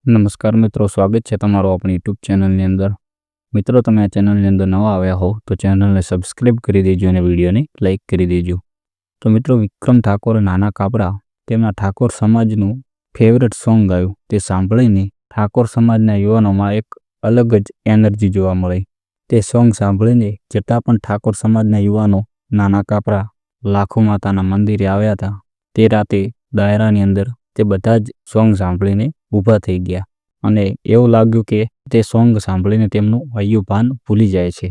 નમસ્કાર મિત્રો, સ્વાગત છે તમારું આપણી યુટ્યુબ ચેનલની અંદર। મિત્રો, તમે આ ચેનલની અંદર નવા આવ્યા હો તો ચેનલને સબસ્ક્રાઇબ કરી દેજો અને વિડીયોને લાઇક કરી દેજો। તો મિત્રો, વિક્રમ ઠાકોર નાના કાપરા તેમના ઠાકોર સમાજનું ફેવરેટ સોંગ ગાયું, તે સાંભળીને ઠાકોર સમાજના યુવાનોમાં એક અલગ જ એનર્જી જોવા મળી। તે સોંગ સાંભળીને જેટલા પણ ઠાકોર સમાજના યુવાનો નાના કાપરા લાખો માતાના મંદિરે આવ્યા હતા, તે રાતે ડાયરાની અંદર તે બધા જ સોંગ સાંભળીને ઊભા થઈ ગયા અને એવું લાગ્યું કે તે સોંગ સાંભળીને તેમનું હૈયું ભાન ભૂલી જાય છે।